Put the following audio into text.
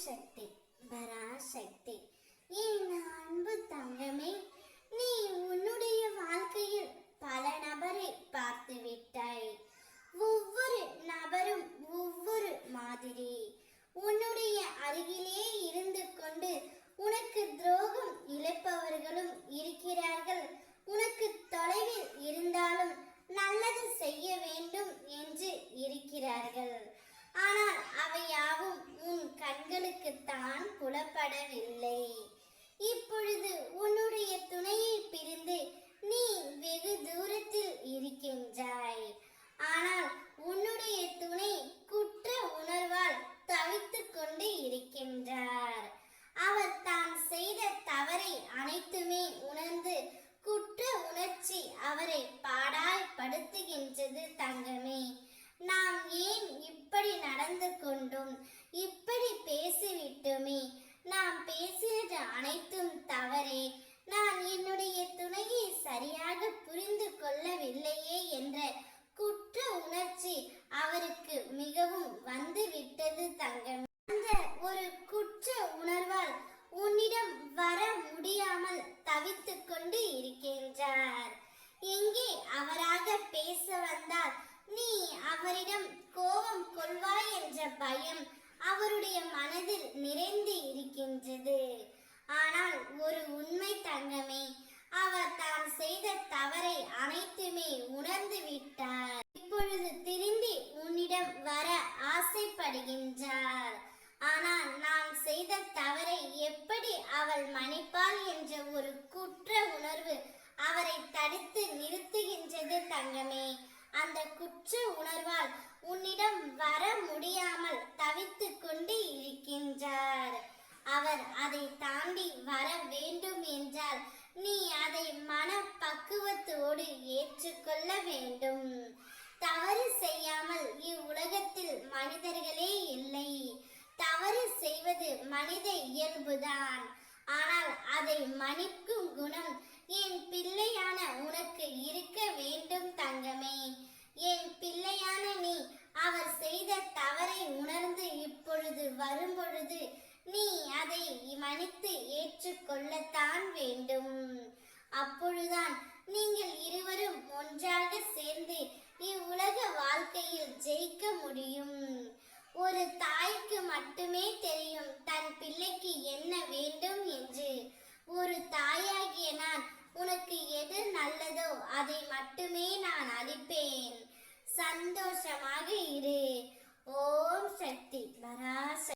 சக்தி பராசக்தி. என் அன்பு தங்கமே, நீ உன்னுடைய வாழ்க்கையில் பல நபரை பார்த்து விட்டாய். ஒவ்வொரு நபரும் ஒவ்வொரு மாதிரி. உன்னுடைய அருகிலே இருந்து கொண்டு உனக்கு துரோகம் இழைப்பவர்களும் இருக்கிறார்கள். உனக்கு தொலைவில் இருந்தாலும் நல்லது செய்ய வேண்டும் என்று இருக்கிறார்கள். ஆனால் அவையாவும் உன் கண்களுக்கு தான் புலப்படவில்லை. இப்பொழுது உன்னுடைய துணையை பிரிந்து நீ வெகு தூரத்தில் இருக்கின்றாய். ஆனால் உன்னுடைய துணை குற்ற உணர்வால் தவித்துக் கொண்டு இருக்கின்றார். அவர் தான் செய்த தவறை அனைத்துமே உணர்ந்து குற்ற உணர்ச்சி அவரை பாடாய்படுத்துகின்றது. தங்கமே, நாம் ஏன் இப்படி நடந்து கொண்டோம், இப்படி பேசிவிட்டோமே, நாம் பேசியது அனைத்தும் தவறே, நான் என்னுடைய துணையை சரியாக புரிந்து கொள்ளவில்லையே என்ற குற்ற உணர்ச்சி அவருக்கு மிகவும் வந்து விட்டது. தங்கமே, அந்த ஒரு குற்ற உணர்வால் உன்னிடம் வர முடியாமல் தவித்துக் கொண்டு இருக்கின்றார். எங்கே அவராக பேச வந்தால் நீ அவரிடம் கோபம் கொள்வாய் என்ற பயம் அவருடைய மனதில் நிறைந்து இருக்கின்றது. ஆனால் ஒரு உண்மை தங்கமே, அவர் தான் செய்த தவறை அனைத்துமே உணர்ந்து விட்டார். இப்பொழுது திரும்பி உன்னிடம் வர ஆசைப்படுகின்றார். ஆனால் நான் செய்த தவறை எப்படி அவள் மன்னிப்பாள் என்ற ஒரு குற்ற உணர்வு அவரை தடுத்து நிறுத்துகின்றது. தங்கமே, அந்த குற்ற உணர்வால் உன்னிடம் வர முடியாமல் தவித்துக் கொண்டு இருக்கின்றார். அவர் அதை தாண்டி வர வேண்டும் என்றால் நீ அதை மன பக்குவத்தோடு ஏற்றுக்கொள்ள வேண்டும். தவறு செய்யாமல் இவ்வுலகத்தில் மனிதர்களே இல்லை. தவறு செய்வது மனித இயல்புதான். ஆனால் அதை மன்னிக்கும் குணம் என் பிள்ளையான உனக்கு இருக்க வேண்டும். தங்கமே, என் பிள்ளையான நீ அவர் செய்த தவறை உணர்ந்து இப்பொழுது வரும்பொழுது நீ அதை மன்னித்து ஏற்றுக்கொள்ளத்தான் வேண்டும். அப்பொழுதுதான் நீங்கள் இருவரும் ஒன்றாக சேர்ந்து இவ்வுலக வாழ்க்கையில் ஜெயிக்க முடியும். ஒரு தாய்க்கு மட்டுமே தெரியும் தன் பிள்ளைக்கு என்ன வேண்டும் என்று. ஒரு தாயாகிய நான் உனக்கு எது நல்லதோ அதை மட்டுமே நான் அளிப்பேன். சந்தோஷமாக இரு. ஓம் சக்தி பராசக்தி.